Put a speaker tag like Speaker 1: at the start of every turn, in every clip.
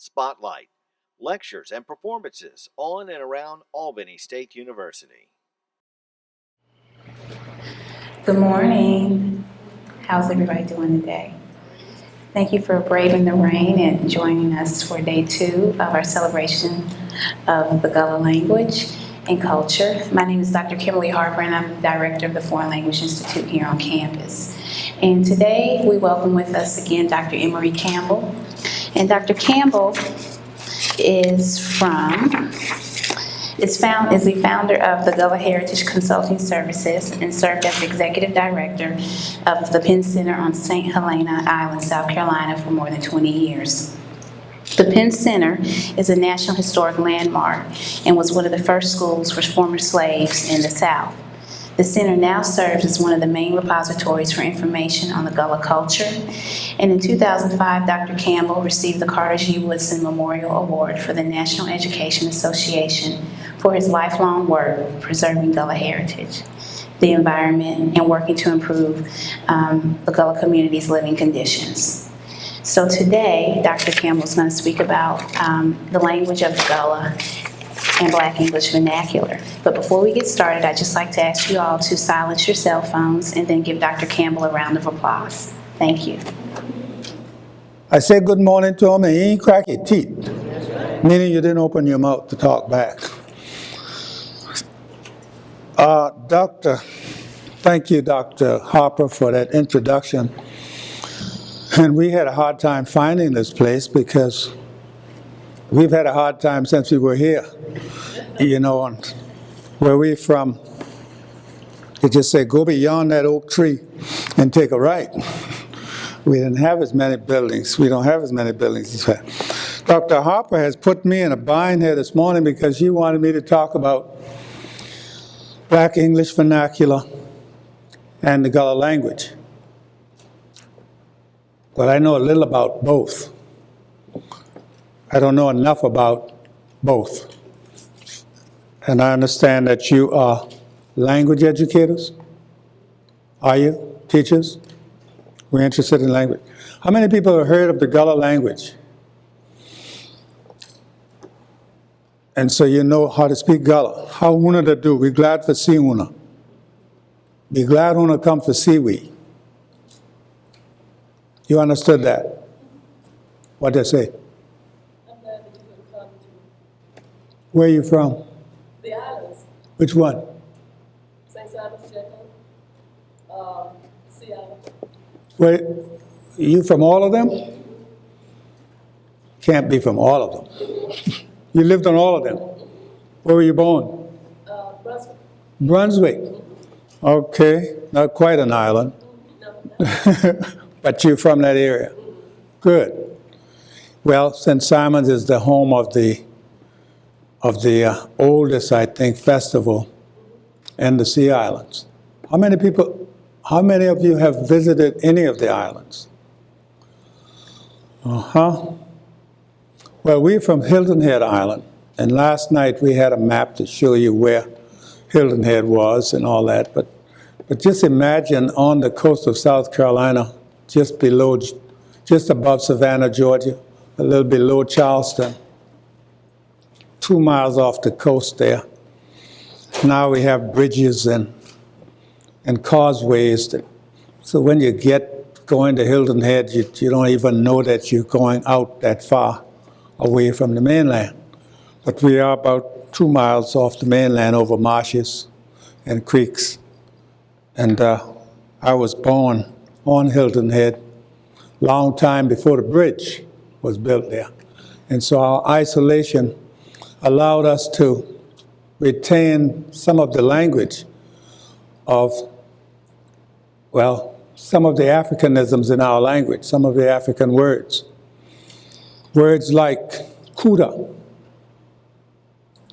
Speaker 1: Spotlight, lectures and performances on and around Albany State University.
Speaker 2: Good morning. How's everybody doing today? Thank you for braving the rain and joining us for day 2 of our celebration of the Gullah language and culture. My name is Dr. Kimberly Harper, and I'm the director of the Foreign Language Institute here on campus. And today we welcome with us again Dr. Emory Campbell. And Dr. Campbell is the founder of the Gullah Heritage Consulting Services and served as executive director of the Penn Center on St. Helena Island, South Carolina for more than 20 years. The Penn Center is a National Historic Landmark and was one of the first schools for former slaves in the South. The center now serves as one of the main repositories for information on the Gullah culture. And in 2005, Dr. Campbell received the Carter G. Woodson Memorial Award for the National Education Association for his lifelong work preserving Gullah heritage, the environment, and working to improve the Gullah community's living conditions. So today, Dr. Campbell is going to speak about the language of the Gullah and Black English vernacular. But before we get started, I'd just like to ask you all to silence your cell phones and then give Dr. Campbell a round of applause. Thank you.
Speaker 3: I said good morning to him and he ain't crack his teeth, meaning you didn't open your mouth to talk back. Thank you, Dr. Harper, for that introduction. And we had a hard time finding this place because we've had a hard time since we were here. You know, and where we're from, they just say, go beyond that oak tree and take a right. We didn't have as many buildings. We don't have as many buildings as well. Dr. Harper has put me in a bind here this morning because she wanted me to talk about Black English vernacular and the Gullah language. But I know a little about both. I don't know enough about both. And I understand that you are language educators. Are you? Teachers? We're interested in language. How many people have heard of the Gullah language? And so you know how to speak Gullah. How una to do? We glad for see una. Be glad una come for see we. You understood that? What they say?
Speaker 4: I'm glad that you could come to
Speaker 3: Where are you from?
Speaker 4: the islands,
Speaker 3: Which one?
Speaker 4: St. Simon's, Seattle.
Speaker 3: Where, you from all of them? Can't be from all of them. You lived on all of them. Where were you born?
Speaker 4: Brunswick.
Speaker 3: Brunswick. Okay, not quite an island,
Speaker 4: No.
Speaker 3: but you're from that area. Good. Well, St. Simon's is the home of the oldest, I think, festival in the Sea Islands. How many of you have visited any of the islands? Well, we're from Hilton Head Island, and last night we had a map to show you where Hilton Head was and all that, but just imagine on the coast of South Carolina, just above Savannah, Georgia, a little below Charleston, 2 miles off the coast there. Now we have bridges and causeways. So when you get going to Hilton Head, you don't even know that you're going out that far away from the mainland. But we are about 2 miles off the mainland over marshes and creeks. And I was born on Hilton Head long time before the bridge was built there. And so our isolation allowed us to retain some of the language of, well, some of the Africanisms in our language, some of the African words. Words like kuda,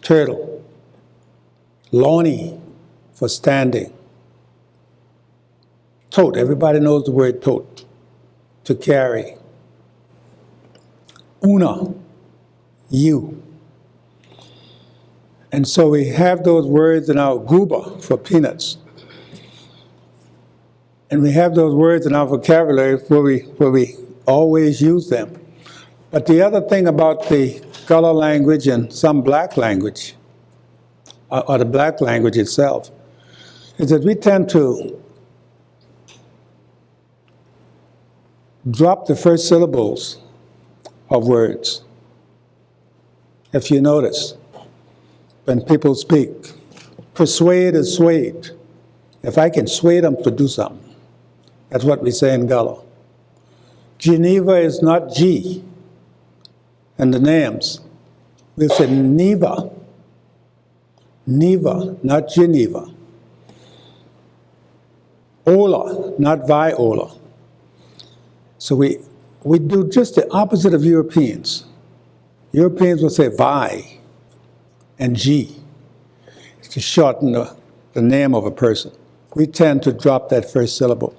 Speaker 3: turtle, loni for standing, tote, everybody knows the word tote, to carry, una, you. And so we have those words in our guba for peanuts. And we have those words in our vocabulary where we always use them. But the other thing about the Gullah language and some black language, or the black language itself, is that we tend to drop the first syllables of words. If you notice, when people speak, persuade is swayed. If I can sway them to do something, that's what we say in Gullah. Geneva is not G in the names. We say Neva. Neva, not Geneva. Ola, not Viola. So we do just the opposite of Europeans. Europeans will say Vi and G to shorten the name of a person. We tend to drop that first syllable.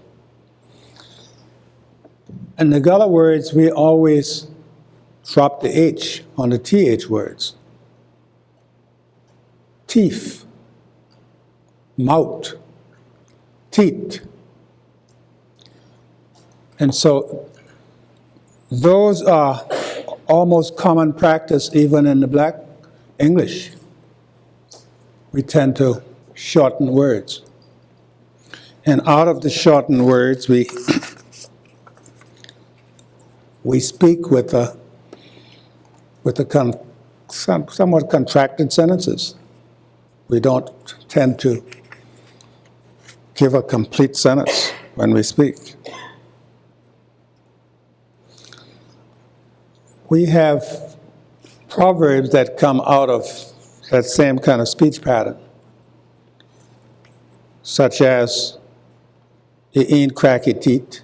Speaker 3: In the Gullah words, we always drop the H on the TH words. Teeth, mouth, teeth. And so those are almost common practice even in the black English. We tend to shorten words. And out of the shortened words, we speak with somewhat contracted sentences. We don't tend to give a complete sentence when we speak. We have proverbs that come out of that same kind of speech pattern, such as, "You ain't cracky teeth,"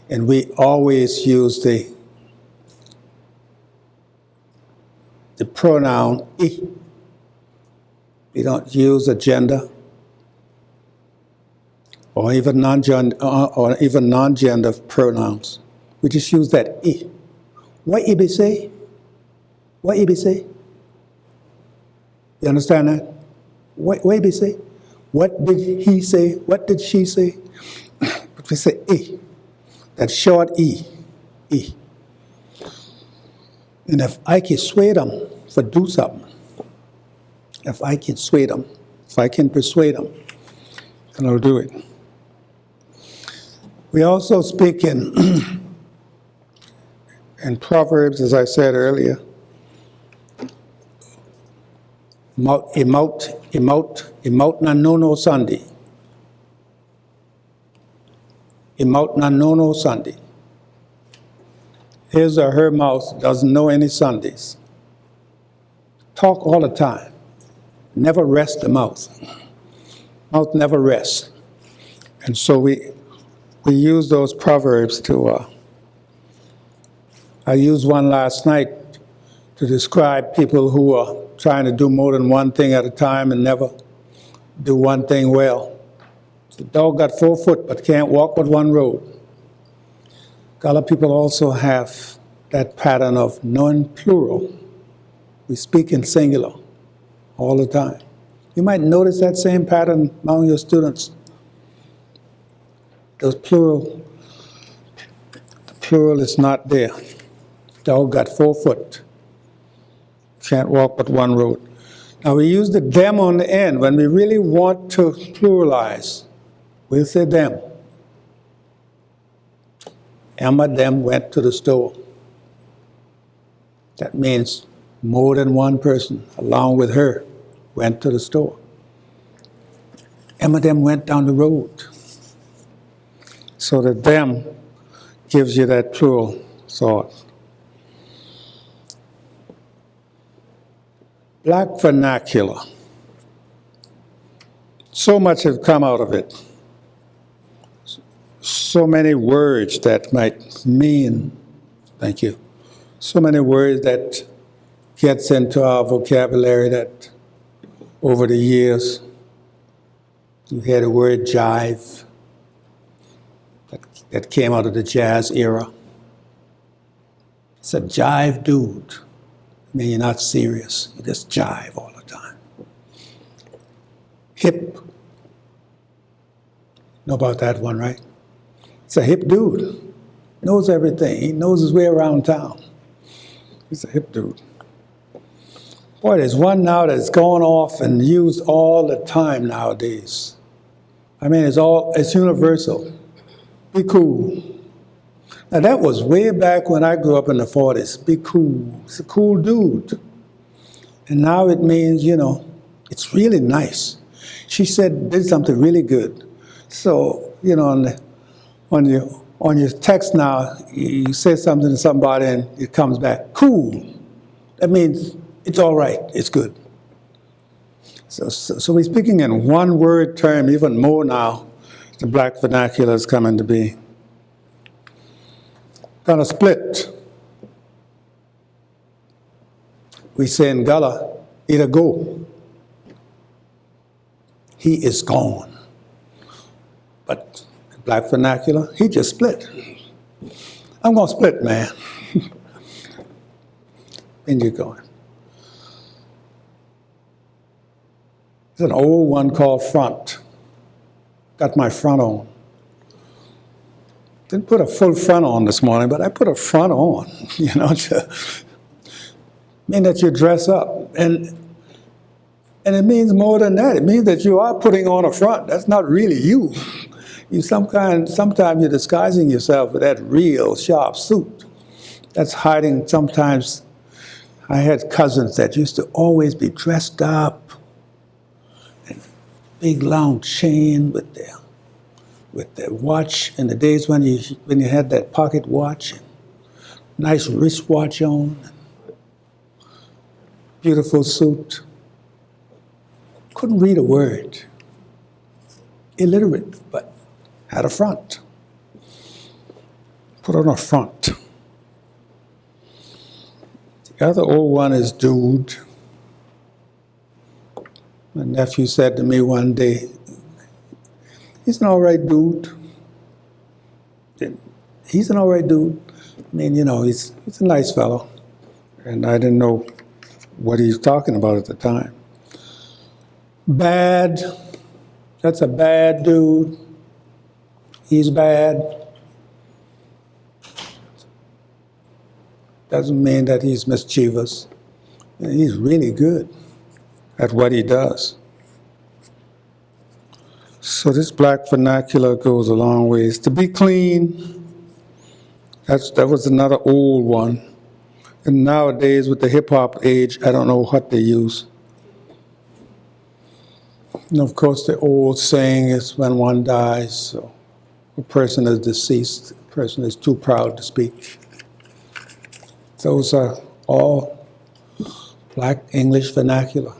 Speaker 3: and we always use the pronoun "I." We don't use a gender or even non-gender pronouns. We just use that "I." What you be say? What you be say? You understand that? What you be say? What did he say? What did she say? But we say "I." That short "I." I. And if I can sway them for do something, if I can sway them, if I can persuade them, then I'll do it. We also speak in Proverbs, as I said earlier, emote na nono Sunday. Emote na nono Sunday. His or her mouth doesn't know any Sundays. Talk all the time. Never rest the mouth. Mouth never rests. And so we use those proverbs to, I used one last night to describe people who are trying to do more than one thing at a time and never do one thing well. The dog got 4 foot but can't walk but one road. Gullah people also have that pattern of non-plural. We speak in singular all the time. You might notice that same pattern among your students. The plural is not there. Dog got 4 foot, can't walk but one road. Now we use the them on the end. When we really want to pluralize, we'll say them. Emma them went to the store. That means more than one person, along with her, went to the store. Emma them went down the road. So that them gives you that plural thought. Black vernacular. So much has come out of it. So many words that might mean, thank you, so many words that gets into our vocabulary that over the years, you hear the word jive, that came out of the jazz era. It's a jive dude. I mean, you're not serious. You just jive all the time. Hip. Know about that one, right? It's a hip dude. Knows everything. He knows his way around town. He's a hip dude. Boy, there's one now that's going off and used all the time nowadays. I mean, it's universal. Be cool. Now that was way back when I grew up in the 40s. Be cool. It's a cool dude. And now it means, it's really nice. She did something really good. So, on your text now, you say something to somebody and it comes back, cool. That means it's all right, it's good. So we're speaking in one word term, even more now. The black vernacular is coming to be. Gonna split. We say in Gullah, it'll go. He is gone. But in black vernacular, he just split. I'm gonna split, man. And you're going. There's an old one called front. Got my front on. Didn't put a full front on this morning, but I put a front on, to mean that you dress up. And it means more than that. It means that you are putting on a front. That's not really you. Sometimes you're disguising yourself with that real sharp suit. That's hiding sometimes. I had cousins that used to always be dressed up, and big long chain with their watch in the days when you had that pocket watch, and nice wristwatch on, beautiful suit. Couldn't read a word. Illiterate, but had a front. Put on a front. The other old one is dude. My nephew said to me one day, he's an all right dude. He's an all right dude. I mean, he's a nice fellow. And I didn't know what he was talking about at the time. Bad. That's a bad dude. He's bad. Doesn't mean that he's mischievous. He's really good at what he does. So this black vernacular goes a long ways. To be clean, that was another old one. And nowadays with the hip hop age, I don't know what they use. And of course the old saying is when one dies, so a person is deceased, a person is too proud to speak. Those are all black English vernacular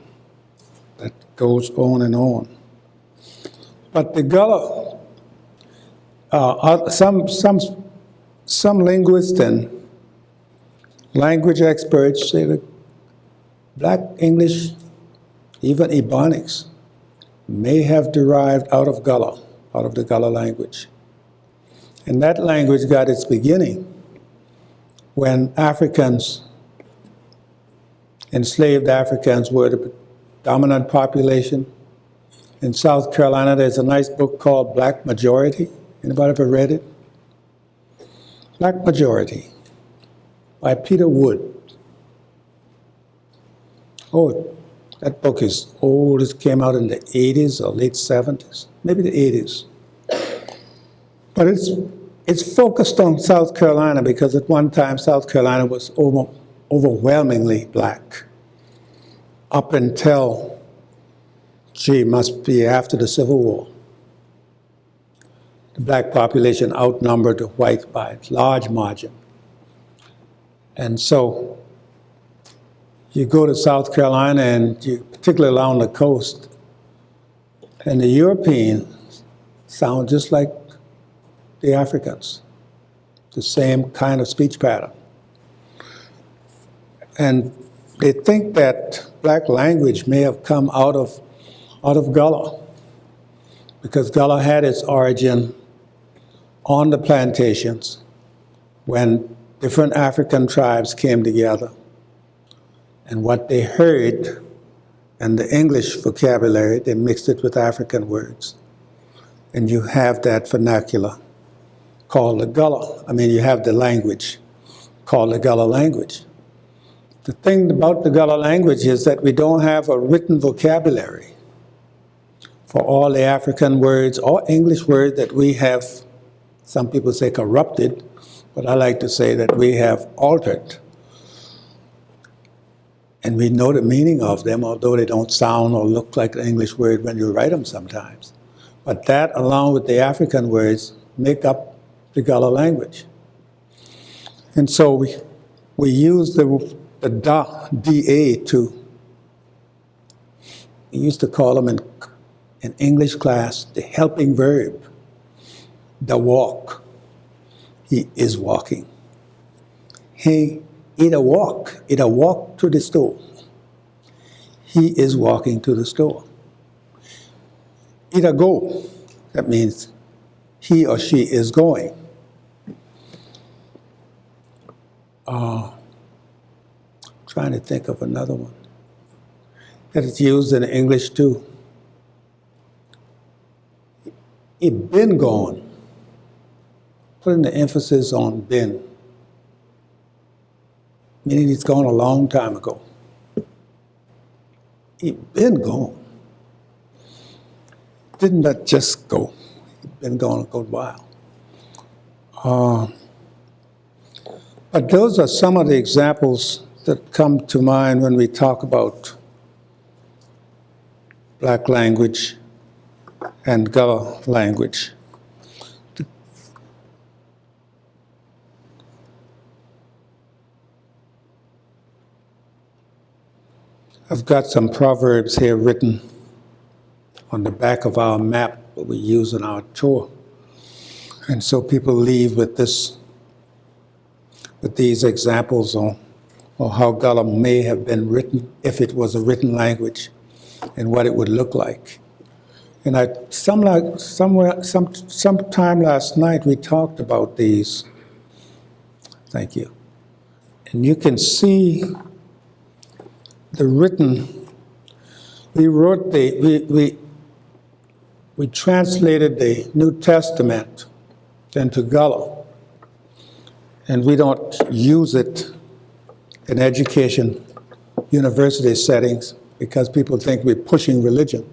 Speaker 3: that goes on and on. But the Gullah, some linguists and language experts say that black English, even Ebonics, may have derived out of Gullah, out of the Gullah language. And that language got its beginning when enslaved Africans were the dominant population. In South Carolina, there's a nice book called Black Majority. Anybody ever read it? Black Majority by Peter Wood. Oh, that book is old. It came out in the 80s or late 70s, maybe the 80s. But it's focused on South Carolina because at one time South Carolina was overwhelmingly black up until, must be after the Civil War. The black population outnumbered the white by a large margin. And so you go to South Carolina, and particularly along the coast, and the Europeans sound just like the Africans, the same kind of speech pattern. And they think that black language may have come out of Gullah, because Gullah had its origin on the plantations when different African tribes came together. And what they heard and the English vocabulary, they mixed it with African words. And you have that vernacular called the Gullah. You have the language called the Gullah language. The thing about the Gullah language is that we don't have a written vocabulary for all the African words or English words that we have, some people say corrupted, but I like to say that we have altered. And we know the meaning of them, although they don't sound or look like an English word when you write them sometimes. But that, along with the African words, make up the Gullah language. And so we use the DA to, we used to call them in English class the helping verb, the walk. He is walking. It'll walk to the store. He is walking to the store. It'll go. That means he or she is going. Trying to think of another one that is used in English too. It been gone. Putting the emphasis on been, meaning it's gone a long time ago. It been gone. Didn't that just go? It been gone a good while. But those are some of the examples that come to mind when we talk about Black language and Gullah language. I've got some proverbs here written on the back of our map that we use in our tour. And so people leave with these examples on how Gullah may have been written if it was a written language and what it would look like. And sometime last night we talked about these. Thank you. And you can see the written, we translated the New Testament into Gullah, and we don't use it in education, university settings, because people think we're pushing religion.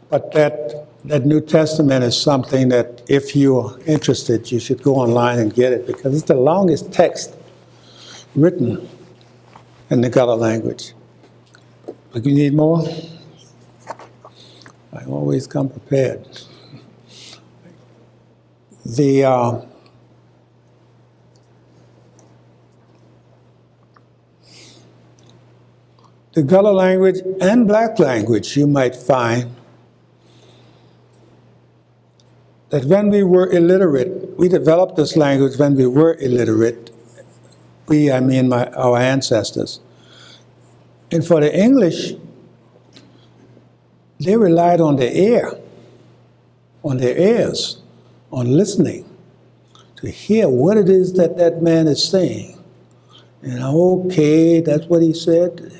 Speaker 3: But that New Testament is something that if you're interested, you should go online and get it, because it's the longest text written in the Gullah language. But you need more? I always come prepared. The Gullah language and Black language, you might find that when we were illiterate, we developed this language when we were illiterate. We, I mean our ancestors. And for the English, they relied on their ear, on their ears, on listening to hear what it is that that man is saying. And okay, that's what he said.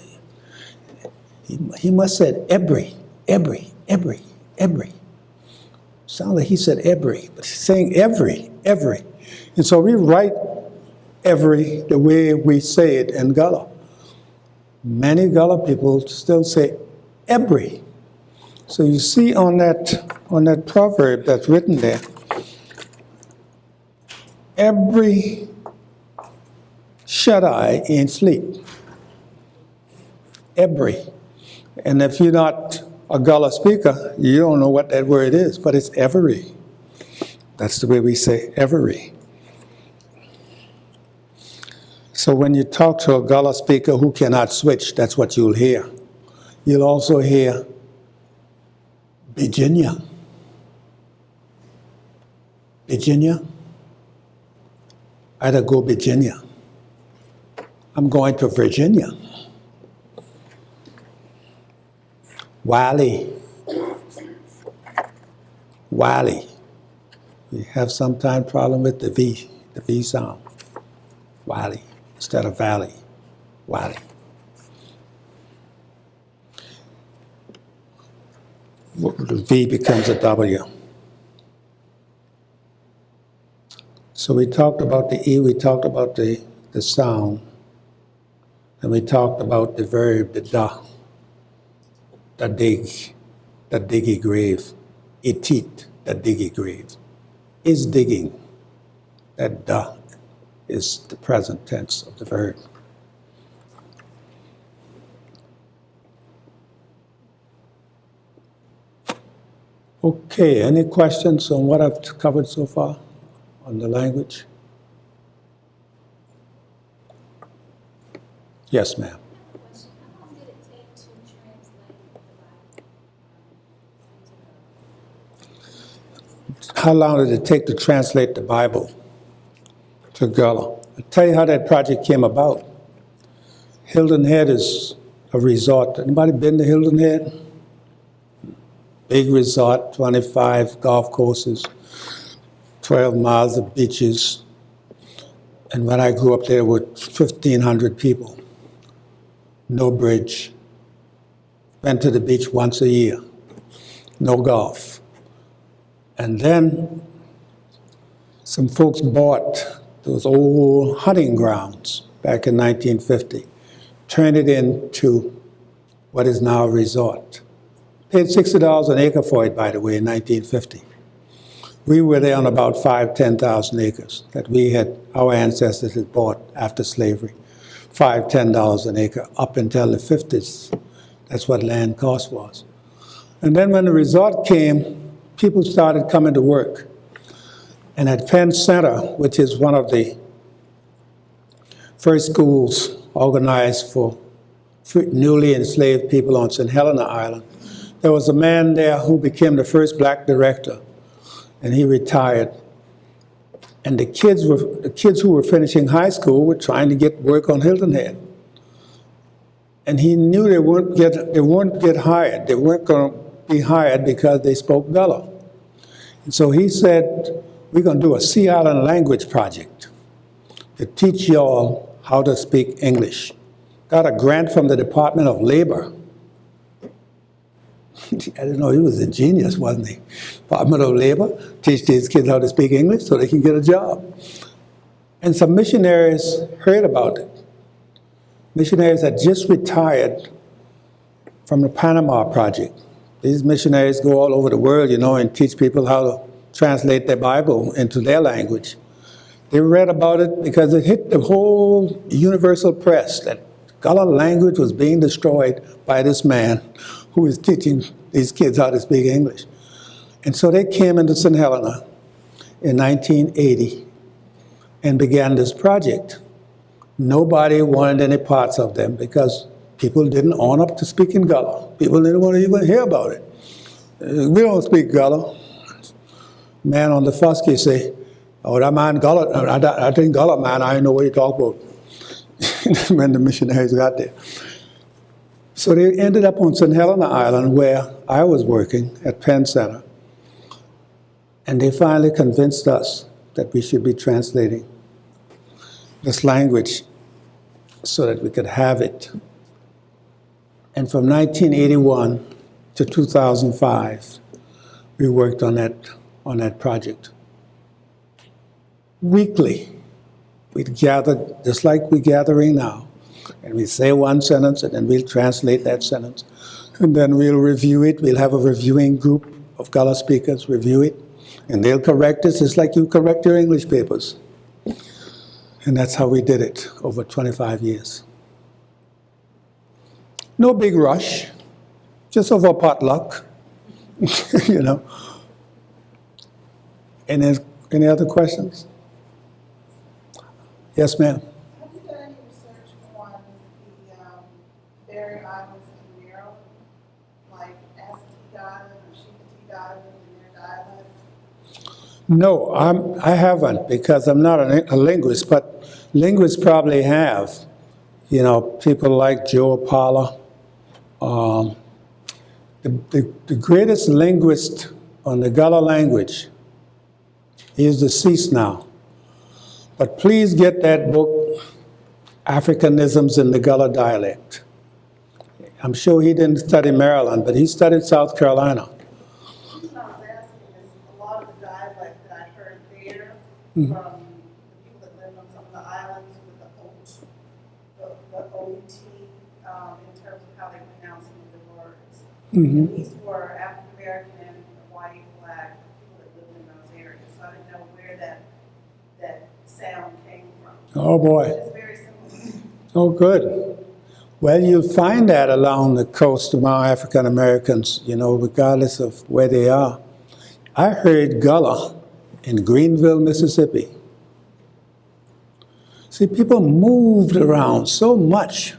Speaker 3: He must have said every. Sounds like he said every, but he's saying every. And so we write every the way we say it in Gullah. Many Gullah people still say every. So you see on that proverb that's written there, every shut-eye ain't sleep. Every. And if you're not a Gullah speaker, you don't know what that word is, but it's every. That's the way we say every. So when you talk to a Gullah speaker who cannot switch, that's what you'll hear. You'll also hear Virginia. I'd go Virginia. I'm going to Virginia. Wiley. We have sometimes problem with the V sound. Wiley instead of valley. Wiley. The V becomes a W. So we talked about the E, we talked about the sound. And we talked about the verb, the da, the dig, the diggy grave, itit, the diggy grave, is digging. That da is the present tense of the verb. Okay, any questions on what I've covered so far on the language? Yes, ma'am.
Speaker 5: How long did it take to translate the Bible?
Speaker 3: How long did it take to translate the Bible to Gullah? I'll tell you how that project came about. Hilton Head is a resort. Anybody been to Hilton Head? Big resort, 25 golf courses, 12 miles of beaches. And when I grew up there were 1,500 people. No bridge. Went to the beach once a year. No golf. And then some folks bought those old hunting grounds back in 1950, turned it into what is now a resort. Paid $60 an acre for it, by the way, in 1950. We were there on about 10,000 acres that our ancestors had bought after slavery. $10 an acre up until the 50s. That's what land cost was. And then when the resort came, people started coming to work. And at Penn Center, which is one of the first schools organized for newly enslaved people on St. Helena Island, there was a man there who became the first black director, and he retired. And the kids who were finishing high school were trying to get work on Hilton Head. And he knew they weren't get hired. They weren't going to be hired because they spoke Gullah. And so he said, we're going to do a Sea Island language project to teach y'all how to speak English. Got a grant from the Department of Labor. I didn't know, he was a genius, wasn't he? Department of Labor, teach these kids how to speak English so they can get a job. And some missionaries heard about it. Missionaries had just retired from the Panama Project. These missionaries go all over the world, and teach people how to translate their Bible into their language. They read about it because it hit the whole universal press that Gullah language was being destroyed by this man who was teaching these kids how to speak English. And so they came into St. Helena in 1980 and began this project. Nobody wanted any parts of them because people didn't own up to speaking Gullah. People didn't want to even hear about it. We don't speak Gullah. Man on the Fusky say, oh, that man Gullah, I think Gullah man, I don't know what you talk about. When the missionaries got there. So they ended up on St. Helena Island where I was working at Penn Center. And they finally convinced us that we should be translating this language so that we could have it. And from 1981 to 2005, we worked on that project. Weekly, we'd gather, just like we're gathering now, and we say one sentence, and then we'll translate that sentence. And then we'll review it. We'll have a reviewing group of Gullah speakers review it, and they'll correct us just like you correct your English papers. And that's how we did it over 25 years. No big rush, just over potluck, Any other questions? Yes, ma'am.
Speaker 6: Have you done any research on the Barrier Islands in Maryland, like asu-tv Island or Shikatee Island and their islands?
Speaker 3: No, I haven't because I'm not a linguist, but linguists probably have. People like Joe Apala. The greatest linguist on the Gullah language, he is deceased now. But please get that book, Africanisms in the Gullah Dialect. I'm sure he didn't study Maryland, but he studied South Carolina.
Speaker 6: The reason I was asking is a lot of the dialect that I heard there from the people that lived on some of the islands with the G-U-L-A-T, in terms of how they pronounce some of the words.
Speaker 3: Mhm.
Speaker 6: And these were African American, white, black people that lived in those areas. So I didn't know where that sound came from.
Speaker 3: Oh, boy.
Speaker 6: It's very similar.
Speaker 3: Oh, good. Well, you'll find that along the coast among African Americans, regardless of where they are. I heard Gullah in Greenville, Mississippi. See, people moved around so much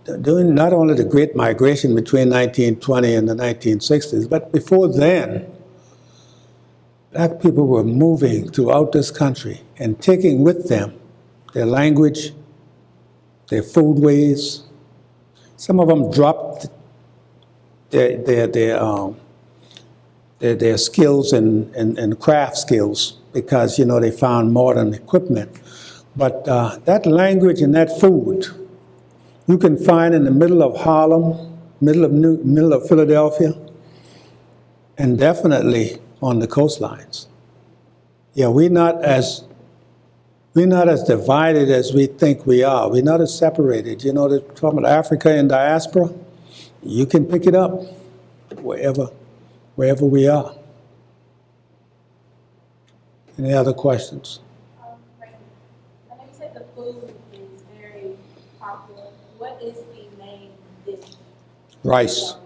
Speaker 3: during not only the Great Migration between 1920 and the 1960s, but before then, black people were moving throughout this country and taking with them their language, their foodways. Some of them dropped their skills and craft skills because, they found modern equipment. But that language and that food, you can find in the middle of Harlem, middle of Philadelphia, and definitely on the coastlines. Yeah, we're not as divided as we think we are. We're not as separated. They're talking about Africa and diaspora. You can pick it up wherever we are. Any other questions?
Speaker 5: I know you said the food is very popular. What is the main dish?
Speaker 3: Rice.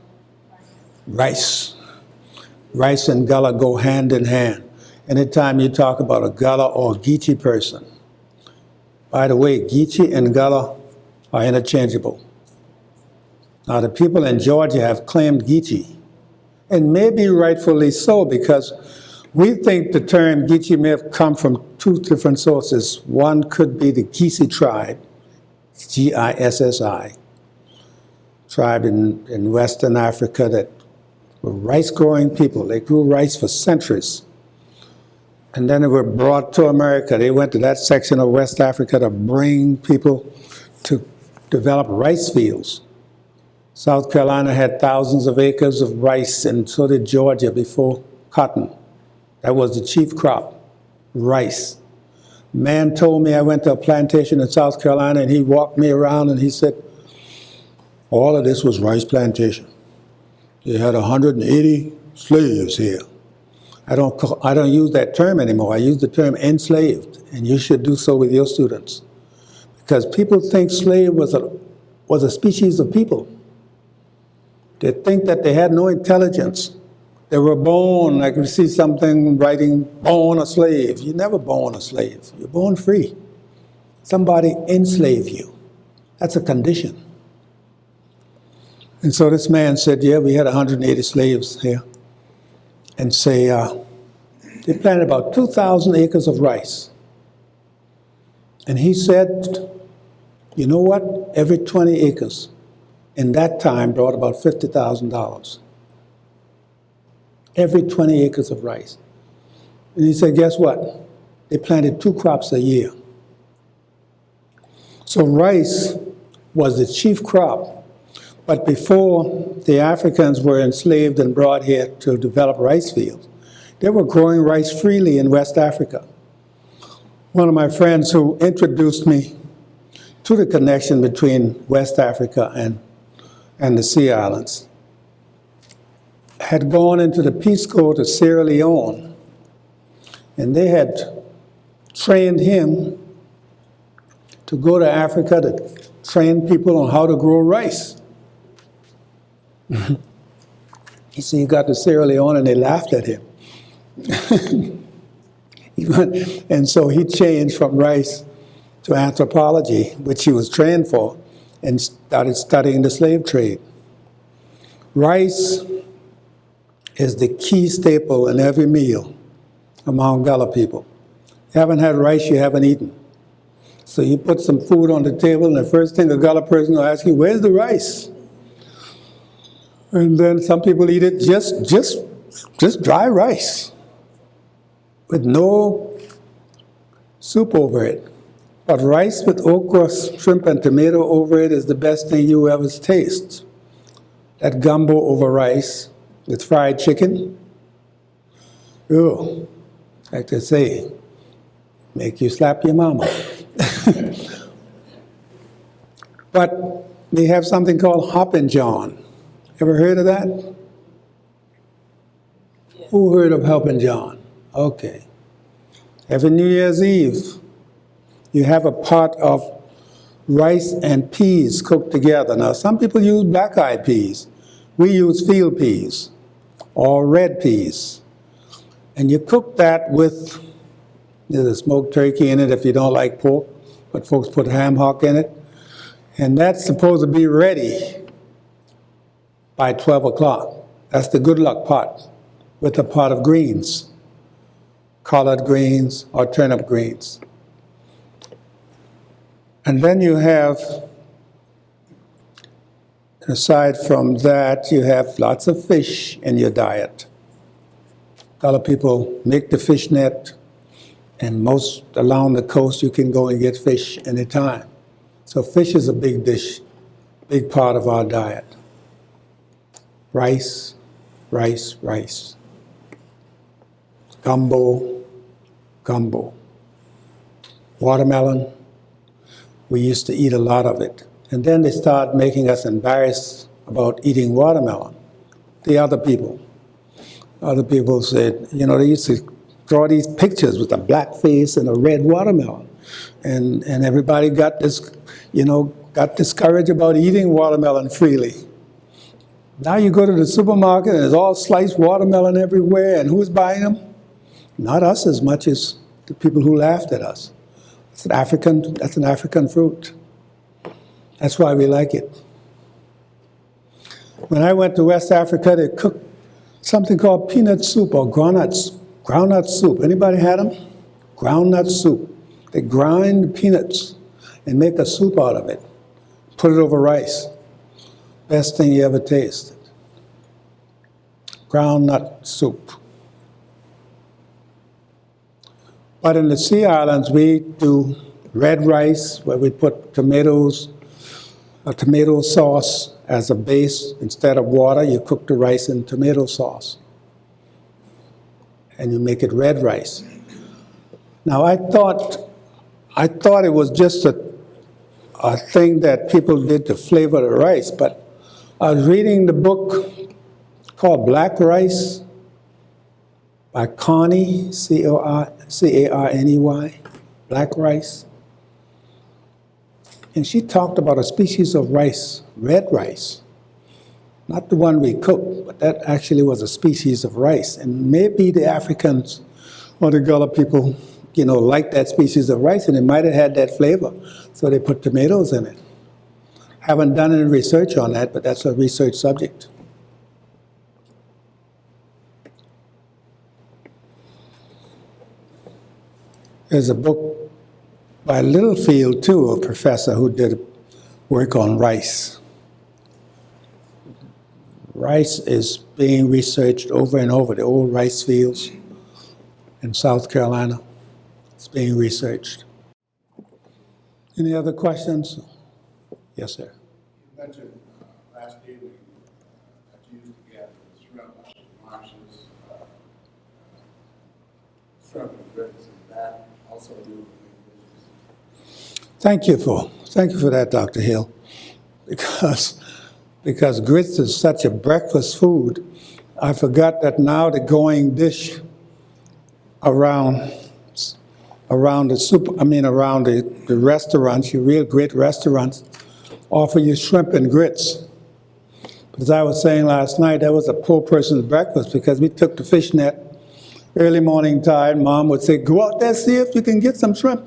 Speaker 3: Rice and Gullah go hand in hand. Anytime you talk about a Gullah or Geechee person, by the way, Geechee and Gullah are interchangeable. Now, the people in Georgia have claimed Geechee, and maybe rightfully so, because we think the term Geechee may have come from two different sources. One could be the Gissi tribe, Gissi, tribe in Western Africa that were rice-growing people. They grew rice for centuries. And then they were brought to America. They went to that section of West Africa to bring people to develop rice fields. South Carolina had thousands of acres of rice, and so did Georgia before cotton. That was the chief crop, rice. Man told me, I went to a plantation in South Carolina, and he walked me around, and he said, all of this was rice plantation. They had 180 slaves here. I don't use that term anymore. I use the term enslaved, and you should do so with your students. Because people think slave was a species of people. They think that they had no intelligence. They were born, like you see something writing, born a slave. You're never born a slave. You're born free. Somebody enslaved you. That's a condition. And so this man said, yeah, we had 180 slaves here. And say, they planted about 2,000 acres of rice. And he said, you know what? Every 20 acres in that time brought about $50,000. Every 20 acres of rice. And he said, guess what? They planted 2 crops a year. So rice was the chief crop. But before the Africans were enslaved and brought here to develop rice fields, they were growing rice freely in West Africa. One of my friends who introduced me to the connection between West Africa and the Sea Islands had gone into the Peace Corps to Sierra Leone, and they had trained him to go to Africa to train people on how to grow rice. You see, he got to Sierra Leone and they laughed at him. And so he changed from rice to anthropology, which he was trained for, and started studying the slave trade. Rice is the key staple in every meal among Gullah people. You haven't had rice, you haven't eaten. So you put some food on the table, and the first thing a Gullah person will ask you, where's the rice? And then some people eat it just dry rice with no soup over it. But rice with okra, shrimp, and tomato over it is the best thing you ever taste. That gumbo over rice with fried chicken, ooh, like they say, make you slap your mama. But we have something called Hoppin' John. Ever heard of that? Who heard of Hoppin' John? Okay. Every New Year's Eve, you have a pot of rice and peas cooked together. Now, some people use black-eyed peas. We use field peas or red peas. And you cook that with, there's a smoked turkey in it if you don't like pork, but folks put ham hock in it. And that's supposed to be ready by 12 o'clock. That's the good luck pot with a pot of greens, collard greens or turnip greens. And then you have, aside from that, you have lots of fish in your diet. A lot of people make the fish net, and most along the coast you can go and get fish anytime. So fish is a big dish, big part of our diet. Rice, rice, rice. Gumbo, gumbo. Watermelon, we used to eat a lot of it. And then they started making us embarrassed about eating watermelon. The other people. Other people said, you know, they used to draw these pictures with a black face and a red watermelon. And everybody got this, you know, got discouraged about eating watermelon freely. Now you go to the supermarket and there's all sliced watermelon everywhere, and who's buying them? Not us as much as the people who laughed at us. That's an African fruit. That's why we like it. When I went to West Africa, they cooked something called peanut soup or groundnut soup. Anybody had them? Groundnut soup. They grind peanuts and make a soup out of it. Put it over rice. Best thing you ever tasted. Groundnut soup. But in the Sea Islands, we do red rice, where we put tomatoes, a tomato sauce as a base. Instead of water, you cook the rice in tomato sauce. And you make it red rice. Now, I thought it was just a thing that people did to flavor the rice, but I was reading the book called Black Rice by Carney, C-A-R-N-E-Y, Black Rice. And she talked about a species of rice, red rice, not the one we cook, but that actually was a species of rice. And maybe the Africans or the Gullah people, you know, liked that species of rice, and it might have had that flavor, so they put tomatoes in it. Haven't done any research on that, but that's a research subject. There's a book by Littlefield, too, a professor who did work on rice. Rice is being researched over and over. The old rice fields in South Carolina, it's being researched. Any other questions? Yes, sir.
Speaker 7: You mentioned last evening that you used to get the shrimp marshes, shrimp and grits, and that also do.
Speaker 3: Thank you for that, Dr. Hill, because grits is such a breakfast food. I forgot that now the going dish around the restaurants, your real great restaurants, offer you shrimp and grits. But as I was saying last night, that was a poor person's breakfast, because we took the fish net early morning tide. Mom would say, go out there, see if you can get some shrimp.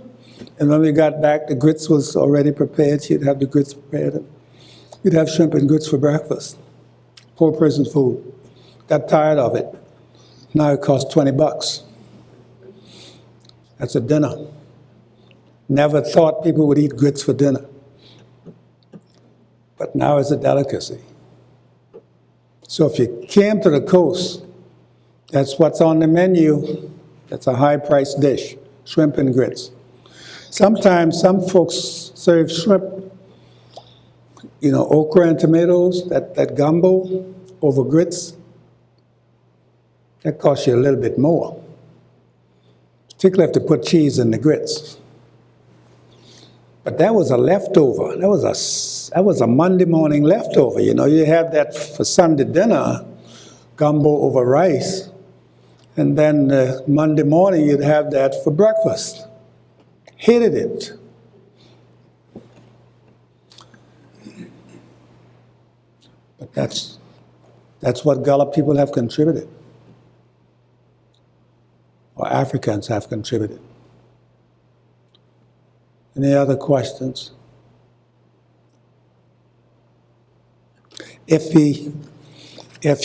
Speaker 3: And when we got back, the grits was already prepared. She'd have the grits prepared. We'd have shrimp and grits for breakfast. Poor person's food. Got tired of it. Now it costs $20. That's a dinner. Never thought people would eat grits for dinner. But now it's a delicacy. So if you came to the coast, that's what's on the menu. That's a high-priced dish, shrimp and grits. Sometimes some folks serve shrimp, you know, okra and tomatoes, that gumbo over grits. That costs you a little bit more, particularly if they put cheese in the grits. But that was a leftover. That was That was a Monday morning leftover. You know, you have that for Sunday dinner, gumbo over rice, and then Monday morning you'd have that for breakfast. Hated it. But that's what Gullah people have contributed, or Africans have contributed. Any other questions? If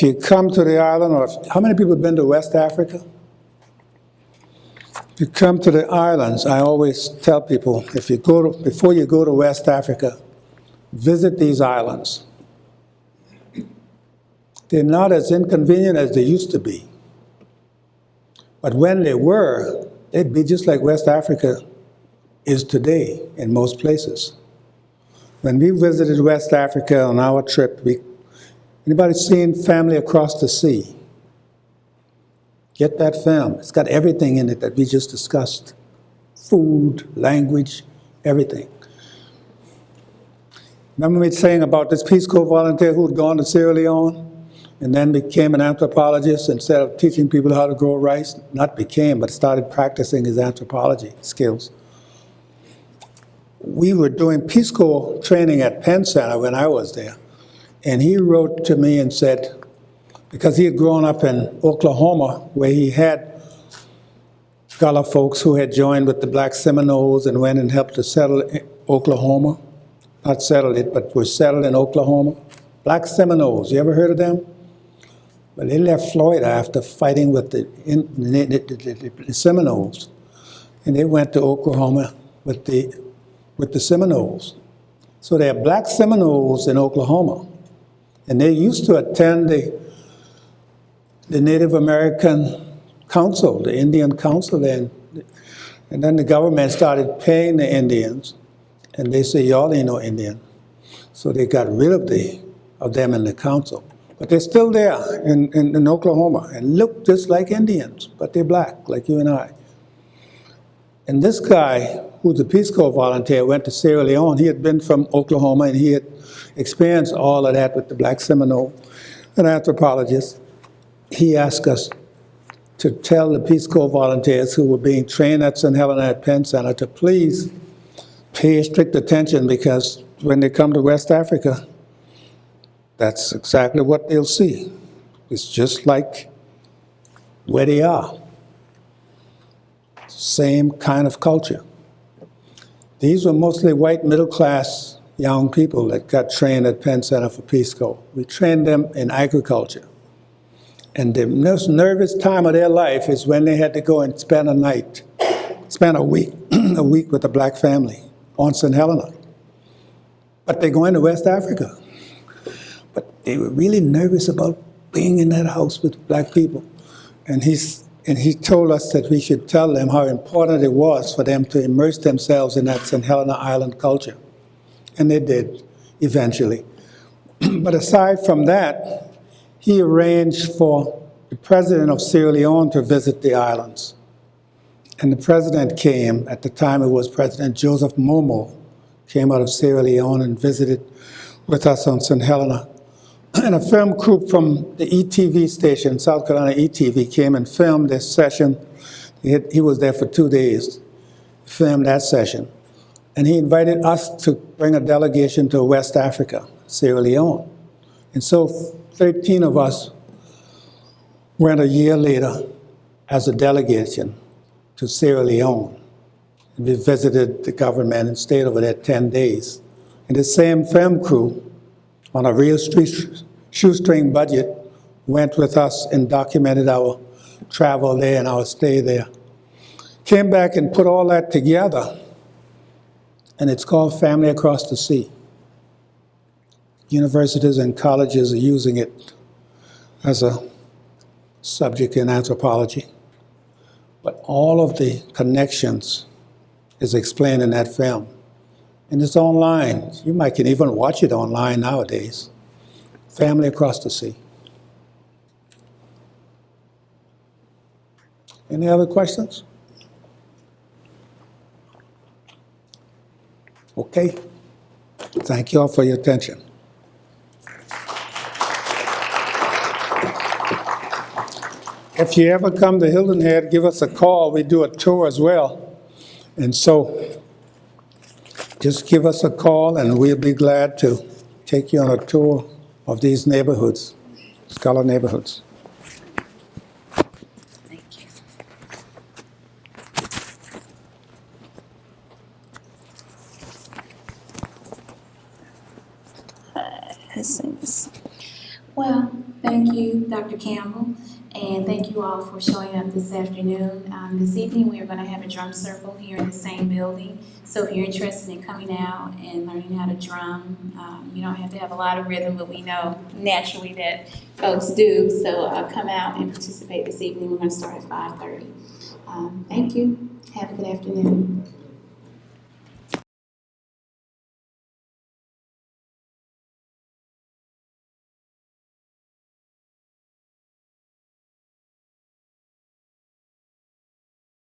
Speaker 3: you come to the island, or how many people have been to West Africa? If you come to the islands, I always tell people, before you go to West Africa, visit these islands. They're not as inconvenient as they used to be. But when they were, they'd be just like West Africa is today in most places. When we visited West Africa on our trip, anybody seen Family Across the Sea? Get that film. It's got everything in it that we just discussed. Food, language, everything. Remember me saying about this Peace Corps volunteer who had gone to Sierra Leone and then became an anthropologist instead of teaching people how to grow rice? Not became, but started practicing his anthropology skills. We were doing Peace Corps training at Penn Center when I was there. And he wrote to me and said, because he had grown up in Oklahoma, where he had Gullah folks who had joined with the Black Seminoles and went and helped to settle Oklahoma. Not settled it, but were settled in Oklahoma. Black Seminoles, you ever heard of them? Well, they left Florida after fighting with the Seminoles. And they went to Oklahoma with the Seminoles. So there are Black Seminoles in Oklahoma. And they used to attend the Native American Council, the Indian Council, and then the government started paying the Indians, and they say, y'all ain't no Indian. So they got rid of them in the council. But they're still there in Oklahoma and look just like Indians, but they're black, like you and I. And this guy, who's a Peace Corps volunteer, went to Sierra Leone. He had been from Oklahoma, and he had experienced all of that with the Black Seminole, an anthropologist. He asked us to tell the Peace Corps volunteers who were being trained at St. Helena at Penn Center to please pay strict attention, because when they come to West Africa, that's exactly what they'll see. It's just like where they are. Same kind of culture. These were mostly white middle-class young people that got trained at Penn Center for Peace Corps. We trained them in agriculture. And the most nervous time of their life is when they had to go and spend a week, a week with a black family on St. Helena. But they're going to West Africa. But they were really nervous about being in that house with black people. And he told us that we should tell them how important it was for them to immerse themselves in that St. Helena Island culture. And they did, eventually. But aside from that, he arranged for the president of Sierra Leone to visit the islands. And the president came, at the time it was President Joseph Momo, came out of Sierra Leone and visited with us on St. Helena. And a film crew from the ETV station, South Carolina ETV, came and filmed this session. He was there for 2 days, filmed that session. And he invited us to bring a delegation to West Africa, Sierra Leone. And so 13 of us went a year later as a delegation to Sierra Leone. And we visited the government and stayed over there 10 days. And the same film crew, on a real shoestring budget, went with us and documented our travel there and our stay there. Came back and put all that together, and it's called Family Across the Sea. Universities and colleges are using it as a subject in anthropology. But all of the connections is explained in that film. And it's online. You can even watch it online nowadays. Family Across the Sea. Any other questions? Okay. Thank you all for your attention. If you ever come to Hilton Head, give us a call. We do a tour as well. And so just give us a call and we'll be glad to take you on a tour of these neighborhoods, Scholar neighborhoods.
Speaker 2: Thank you. Let's see this. Well, thank you, Dr. Campbell, and thank you all for showing up this afternoon. This evening, we are going to have a drum circle here in the same building. So if you're interested in coming out and learning how to drum, you don't have to have a lot of rhythm, but we know naturally that folks do. So come out and participate this evening. We're going to start at 5:30. Thank you. Have a good afternoon.